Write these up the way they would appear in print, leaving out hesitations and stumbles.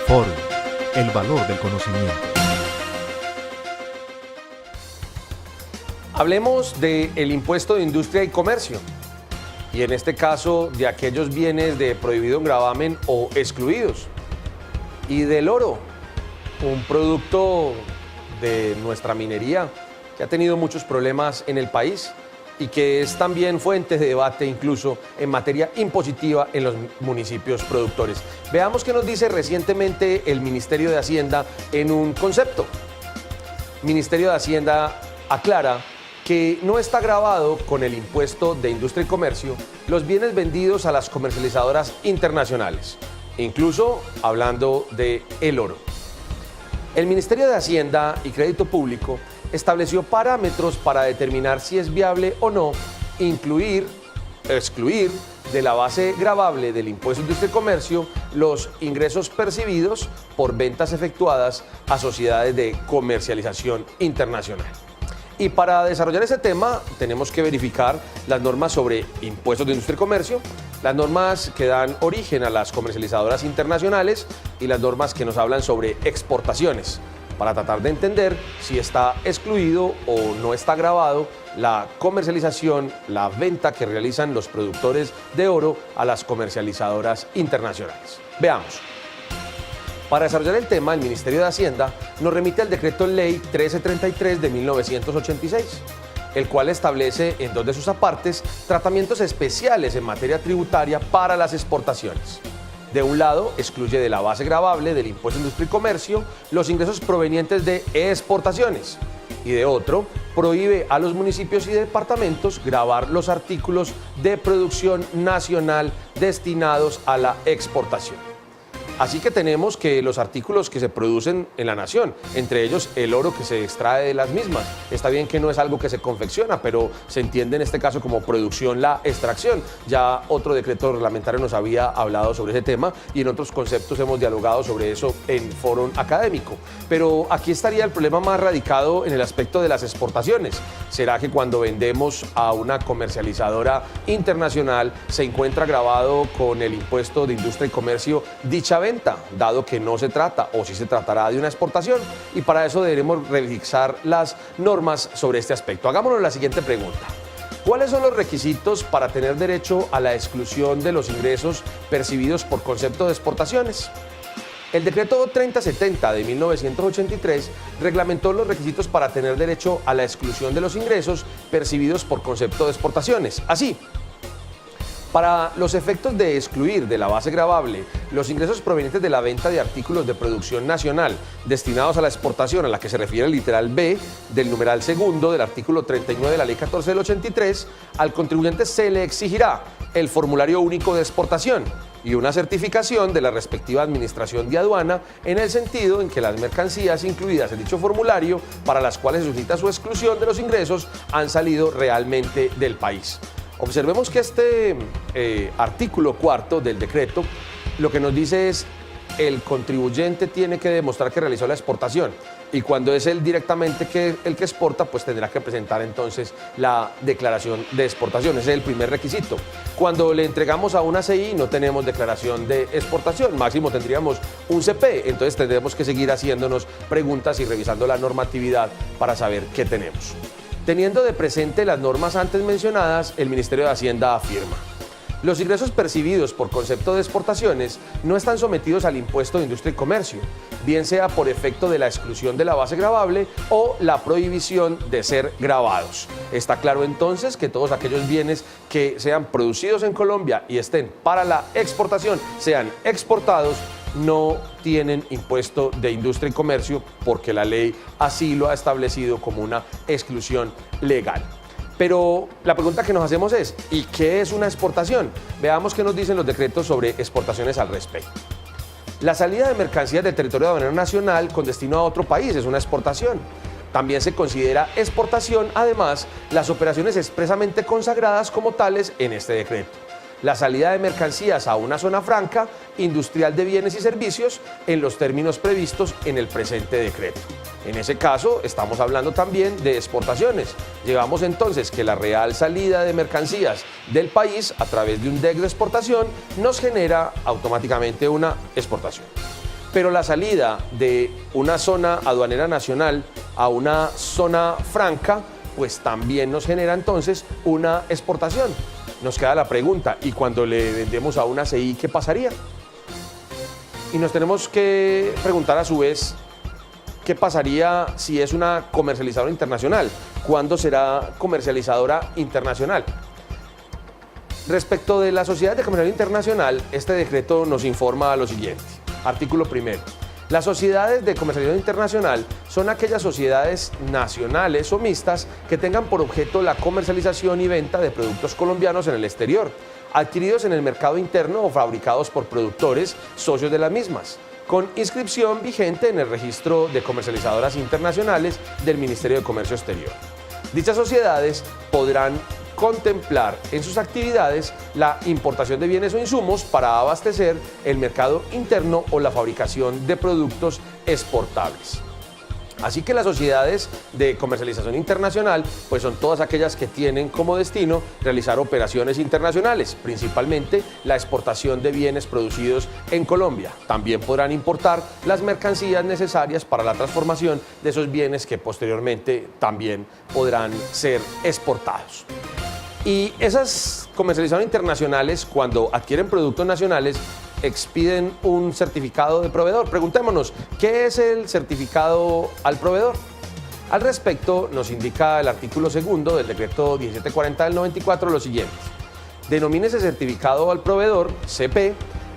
Forum, el valor del conocimiento. Hablemos del impuesto de industria y comercio, y en este caso de aquellos bienes de prohibido gravamen o excluidos, y del oro, un producto de nuestra minería que ha tenido muchos problemas en el país y que es también fuente de debate incluso en materia impositiva en los municipios productores. Veamos qué nos dice recientemente el Ministerio de Hacienda en un concepto. El Ministerio de Hacienda aclara que no está gravado con el impuesto de industria y comercio los bienes vendidos a las comercializadoras internacionales, incluso hablando de el oro. El Ministerio de Hacienda y Crédito Público estableció parámetros para determinar si es viable o no excluir de la base gravable del impuesto de industria y comercio los ingresos percibidos por ventas efectuadas a sociedades de comercialización internacional. Y para desarrollar ese tema tenemos que verificar las normas sobre impuestos de industria y comercio, las normas que dan origen a las comercializadoras internacionales y las normas que nos hablan sobre exportaciones, para tratar de entender si está excluido o no está gravado la comercialización, la venta que realizan los productores de oro a las comercializadoras internacionales. Veamos. Para desarrollar el tema, el Ministerio de Hacienda nos remite al Decreto Ley 1333 de 1986, el cual establece en dos de sus apartes tratamientos especiales en materia tributaria para las exportaciones. De un lado, excluye de la base gravable del impuesto de industria y comercio los ingresos provenientes de exportaciones, y de otro, prohíbe a los municipios y departamentos gravar los artículos de producción nacional destinados a la exportación. Así que tenemos que los artículos que se producen en la nación, entre ellos el oro que se extrae de las mismas, está bien que no es algo que se confecciona, pero se entiende en este caso como producción la extracción. Ya otro decreto reglamentario nos había hablado sobre ese tema y en otros conceptos hemos dialogado sobre eso en foro académico. Pero aquí estaría el problema más radicado en el aspecto de las exportaciones. ¿Será que cuando vendemos a una comercializadora internacional se encuentra gravado con el impuesto de industria y comercio dicha venta, dado que no se trata o si se tratará de una exportación? Y para eso deberemos revisar las normas sobre este aspecto. Hagámonos la siguiente pregunta. ¿Cuáles son los requisitos para tener derecho a la exclusión de los ingresos percibidos por concepto de exportaciones? El decreto 3070 de 1983 reglamentó los requisitos para tener derecho a la exclusión de los ingresos percibidos por concepto de exportaciones. Así, para los efectos de excluir de la base gravable los ingresos provenientes de la venta de artículos de producción nacional destinados a la exportación, a la que se refiere el literal B del numeral segundo del artículo 39 de la Ley 14 del 83, al contribuyente se le exigirá el formulario único de exportación y una certificación de la respectiva administración de aduana en el sentido en que las mercancías incluidas en dicho formulario, para las cuales se suscita su exclusión de los ingresos, han salido realmente del país. Observemos que este artículo cuarto del decreto lo que nos dice es el contribuyente tiene que demostrar que realizó la exportación, y cuando es él directamente el que exporta, pues tendrá que presentar entonces la declaración de exportación. Ese es el primer requisito. Cuando le entregamos a una CI no tenemos declaración de exportación, máximo tendríamos un CP, entonces tendremos que seguir haciéndonos preguntas y revisando la normatividad para saber qué tenemos. Teniendo de presente las normas antes mencionadas, el Ministerio de Hacienda afirma: los ingresos percibidos por concepto de exportaciones no están sometidos al impuesto de industria y comercio, bien sea por efecto de la exclusión de la base gravable o la prohibición de ser gravados. Está claro entonces que todos aquellos bienes que sean producidos en Colombia y estén para la exportación, sean exportados, no tienen impuesto de industria y comercio porque la ley así lo ha establecido como una exclusión legal. Pero la pregunta que nos hacemos es, ¿y qué es una exportación? Veamos qué nos dicen los decretos sobre exportaciones al respecto. La salida de mercancías del territorio aduanero nacional con destino a otro país es una exportación. También se considera exportación, además, las operaciones expresamente consagradas como tales en este decreto. La salida de mercancías a una zona franca, industrial de bienes y servicios, en los términos previstos en el presente decreto. En ese caso, estamos hablando también de exportaciones. Llevamos entonces que la real salida de mercancías del país a través de un DEC de exportación nos genera automáticamente una exportación. pero la salida de una zona aduanera nacional a una zona franca, pues también nos genera entonces una exportación. Nos queda la pregunta, ¿y cuando le vendemos a una CI, qué pasaría? Y nos tenemos que preguntar a su vez, ¿qué pasaría si es una comercializadora internacional? ¿Cuándo será comercializadora internacional? Respecto de la Sociedad de Comercialización Internacional, este decreto nos informa lo siguiente. Artículo primero. Las sociedades de comercialización internacional son aquellas sociedades nacionales o mixtas que tengan por objeto la comercialización y venta de productos colombianos en el exterior, adquiridos en el mercado interno o fabricados por productores socios de las mismas, con inscripción vigente en el registro de comercializadoras internacionales del Ministerio de Comercio Exterior. Dichas sociedades podrán contemplar en sus actividades la importación de bienes o insumos para abastecer el mercado interno o la fabricación de productos exportables. Así que las sociedades de comercialización internacional pues son todas aquellas que tienen como destino realizar operaciones internacionales, principalmente la exportación de bienes producidos en Colombia. También podrán importar las mercancías necesarias para la transformación de esos bienes que posteriormente también podrán ser exportados. Y esas comercializaciones internacionales, cuando adquieren productos nacionales, expiden un certificado de proveedor. Preguntémonos, ¿qué es el certificado al proveedor? Al respecto, nos indica el artículo 2 del decreto 1740 del 94 lo siguiente. Denomínese certificado al proveedor, CP,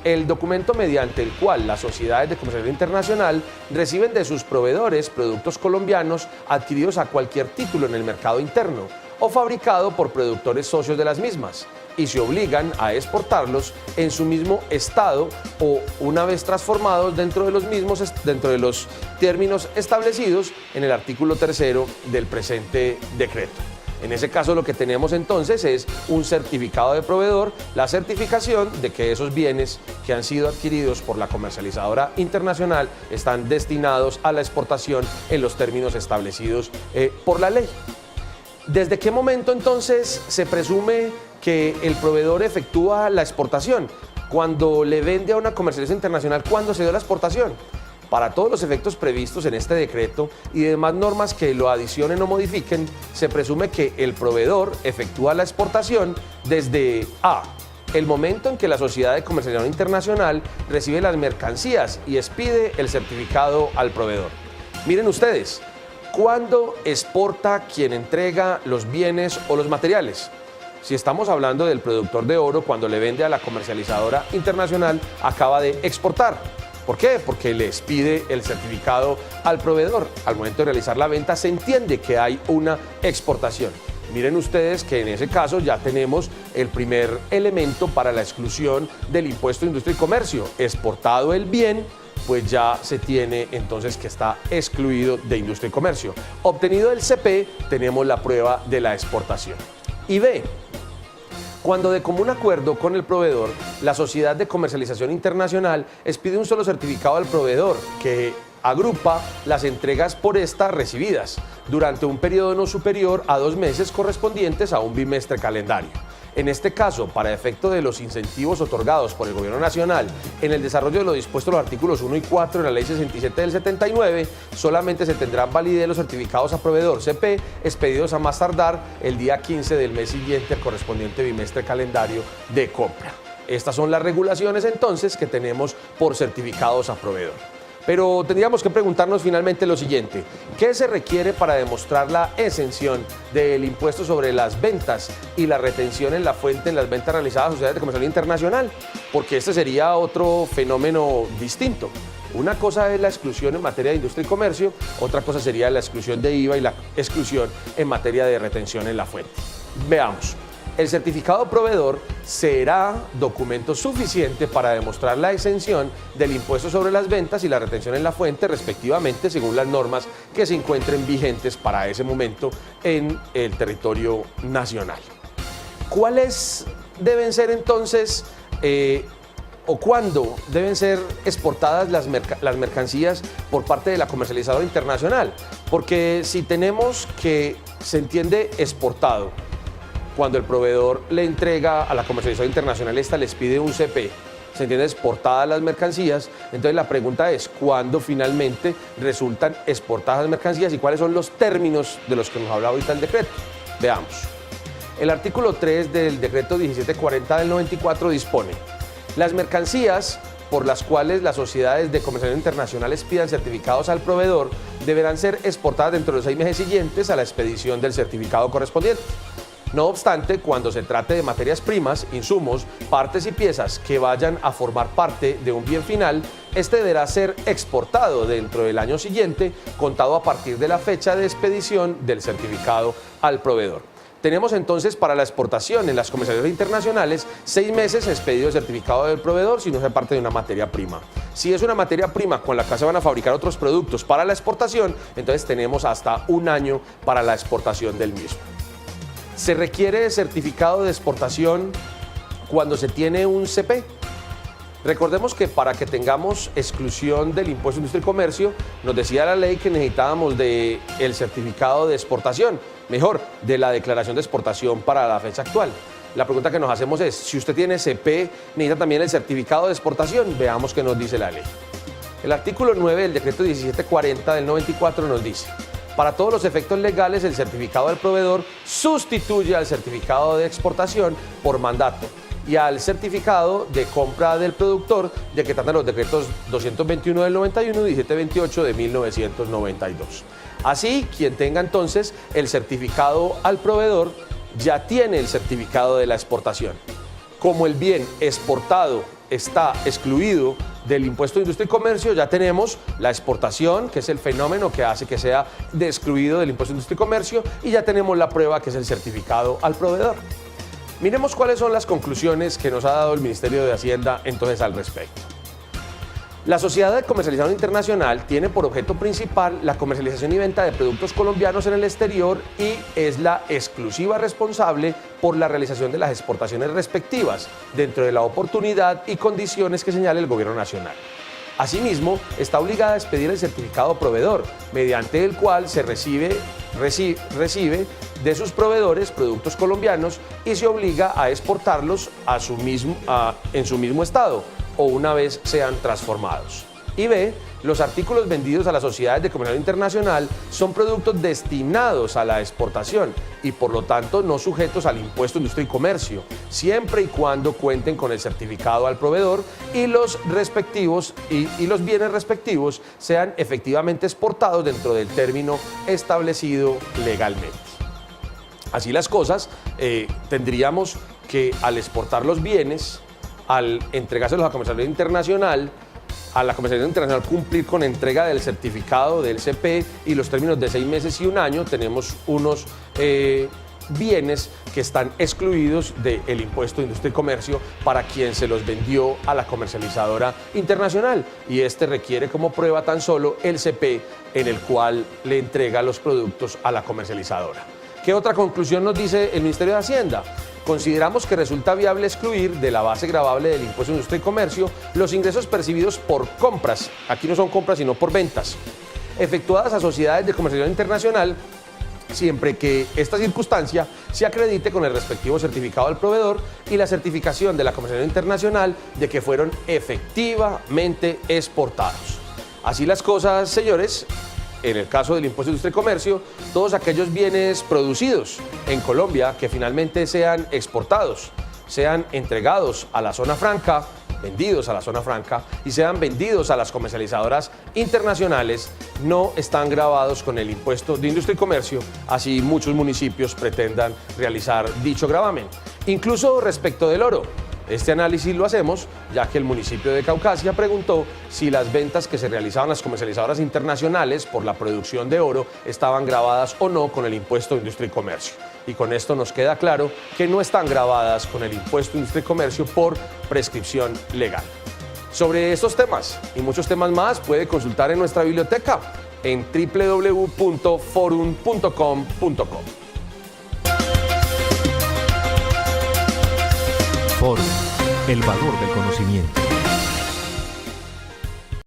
el documento mediante el cual las sociedades de comercialización internacional reciben de sus proveedores productos colombianos adquiridos a cualquier título en el mercado interno o fabricado por productores socios de las mismas y se obligan a exportarlos en su mismo estado o una vez transformados dentro de los términos establecidos en el artículo 3 del presente decreto. En ese caso lo que tenemos entonces es un certificado de proveedor, la certificación de que esos bienes que han sido adquiridos por la comercializadora internacional están destinados a la exportación en los términos establecidos por la ley. ¿Desde qué momento entonces se presume que el proveedor efectúa la exportación? Cuando le vende a una comercialización internacional, ¿cuándo se dio la exportación? Para todos los efectos previstos en este decreto y demás normas que lo adicionen o modifiquen, se presume que el proveedor efectúa la exportación desde A, el momento en que la sociedad de comercialización internacional recibe las mercancías y expide el certificado al proveedor. Miren ustedes, ¿cuándo exporta quien entrega los bienes o los materiales? Si estamos hablando del productor de oro, cuando le vende a la comercializadora internacional, acaba de exportar. ¿Por qué? Porque le expide el certificado al proveedor. Al momento de realizar la venta se entiende que hay una exportación. Miren ustedes que en ese caso ya tenemos el primer elemento para la exclusión del impuesto de industria y comercio. Exportado el bien, pues ya se tiene entonces que está excluido de industria y comercio. Obtenido el CP, tenemos la prueba de la exportación. Y B, cuando de común acuerdo con el proveedor, la sociedad de comercialización internacional expide un solo certificado al proveedor que agrupa las entregas por esta recibidas durante un periodo no superior a 2 meses correspondientes a un bimestre calendario. En este caso, para efecto de los incentivos otorgados por el Gobierno Nacional en el desarrollo de lo dispuesto en los artículos 1 y 4 de la Ley 67 del 79, solamente se tendrán validez los certificados a proveedor CP expedidos a más tardar el día 15 del mes siguiente al correspondiente bimestre calendario de compra. Estas son las regulaciones entonces que tenemos por certificados a proveedor. Pero tendríamos que preguntarnos finalmente lo siguiente: ¿qué se requiere para demostrar la exención del impuesto sobre las ventas y la retención en la fuente en las ventas realizadas a sociedades de comercialización internacional? Porque este sería otro fenómeno distinto. Una cosa es la exclusión en materia de industria y comercio, otra cosa sería la exclusión de IVA y la exclusión en materia de retención en la fuente. Veamos. El certificado proveedor será documento suficiente para demostrar la exención del impuesto sobre las ventas y la retención en la fuente, respectivamente, según las normas que se encuentren vigentes para ese momento en el territorio nacional. ¿Cuáles deben ser entonces o cuándo deben ser exportadas las mercancías por parte de la comercializadora internacional? Porque si tenemos que se entiende exportado, cuando el proveedor le entrega a la comercializadora internacional, esta les pide un CP se entiende exportadas las mercancías. Entonces la pregunta es, ¿cuándo finalmente resultan exportadas las mercancías y cuáles son los términos de los que nos habla ahorita el decreto? Veamos. El artículo 3 del decreto 1740 del 94 dispone: las mercancías por las cuales las sociedades de comercialización internacionales pidan certificados al proveedor deberán ser exportadas dentro de los 6 meses siguientes a la expedición del certificado correspondiente. No obstante, cuando se trate de materias primas, insumos, partes y piezas que vayan a formar parte de un bien final, este deberá ser exportado dentro del año siguiente, contado a partir de la fecha de expedición del certificado al proveedor. Tenemos entonces para la exportación en las comercializaciones internacionales 6 meses expedido el certificado del proveedor si no se parte de una materia prima. Si es una materia prima con la que se van a fabricar otros productos para la exportación, entonces tenemos hasta 1 año para la exportación del mismo. ¿Se requiere certificado de exportación cuando se tiene un CP? Recordemos que para que tengamos exclusión del impuesto de industria y comercio, nos decía la ley que necesitábamos del certificado de exportación, mejor, de la declaración de exportación para la fecha actual. La pregunta que nos hacemos es, si usted tiene CP, ¿necesita también el certificado de exportación? Veamos qué nos dice la ley. El artículo 9 del decreto 1740 del 94 nos dice: para todos los efectos legales, el certificado del proveedor sustituye al certificado de exportación por mandato y al certificado de compra del productor, de que tratan los decretos 221 del 91 y 1728 de 1992. Así, quien tenga entonces el certificado al proveedor ya tiene el certificado de la exportación. Como el bien exportado está excluido del impuesto de industria y comercio, ya tenemos la exportación, que es el fenómeno que hace que sea excluido del impuesto de industria y comercio, y ya tenemos la prueba, que es el certificado al proveedor. Miremos cuáles son las conclusiones que nos ha dado el Ministerio de Hacienda entonces al respecto. La Sociedad de Comercialización Internacional tiene por objeto principal la comercialización y venta de productos colombianos en el exterior y es la exclusiva responsable por la realización de las exportaciones respectivas dentro de la oportunidad y condiciones que señale el Gobierno Nacional. Asimismo, está obligada a expedir el certificado proveedor, mediante el cual se recibe de sus proveedores productos colombianos y se obliga a exportarlos en su mismo estado o una vez sean transformados. Y B, los artículos vendidos a las sociedades de comercio internacional son productos destinados a la exportación y por lo tanto no sujetos al impuesto de industria y comercio, siempre y cuando cuenten con el certificado al proveedor y los bienes respectivos sean efectivamente exportados dentro del término establecido legalmente. Así las cosas, tendríamos que al exportar los bienes, al entregárselos a la comercialización internacional, cumplir con entrega del certificado del CP y los términos de 6 meses y 1 año, tenemos unos bienes que están excluidos del impuesto de industria y comercio para quien se los vendió a la comercializadora internacional, y este requiere como prueba tan solo el CP en el cual le entrega los productos a la comercializadora. ¿Qué otra conclusión nos dice el Ministerio de Hacienda? Consideramos que resulta viable excluir de la base gravable del impuesto de industria y comercio los ingresos percibidos por compras, aquí no son compras sino por ventas, efectuadas a sociedades de comercialización internacional, siempre que esta circunstancia se acredite con el respectivo certificado al proveedor y la certificación de la comercialización internacional de que fueron efectivamente exportados. Así las cosas, señores. En el caso del impuesto de industria y comercio, todos aquellos bienes producidos en Colombia que finalmente sean exportados, sean entregados a la zona franca, vendidos a la zona franca y sean vendidos a las comercializadoras internacionales, no están gravados con el impuesto de industria y comercio, así muchos municipios pretendan realizar dicho gravamen. Incluso respecto del oro. Este análisis lo hacemos ya que el municipio de Caucasia preguntó si las ventas que se realizaban a las comercializadoras internacionales por la producción de oro estaban gravadas o no con el impuesto de industria y comercio. Y con esto nos queda claro que no están gravadas con el impuesto de industria y comercio por prescripción legal. Sobre estos temas y muchos temas más puede consultar en nuestra biblioteca en www.forum.com.co. Forum, el valor del conocimiento.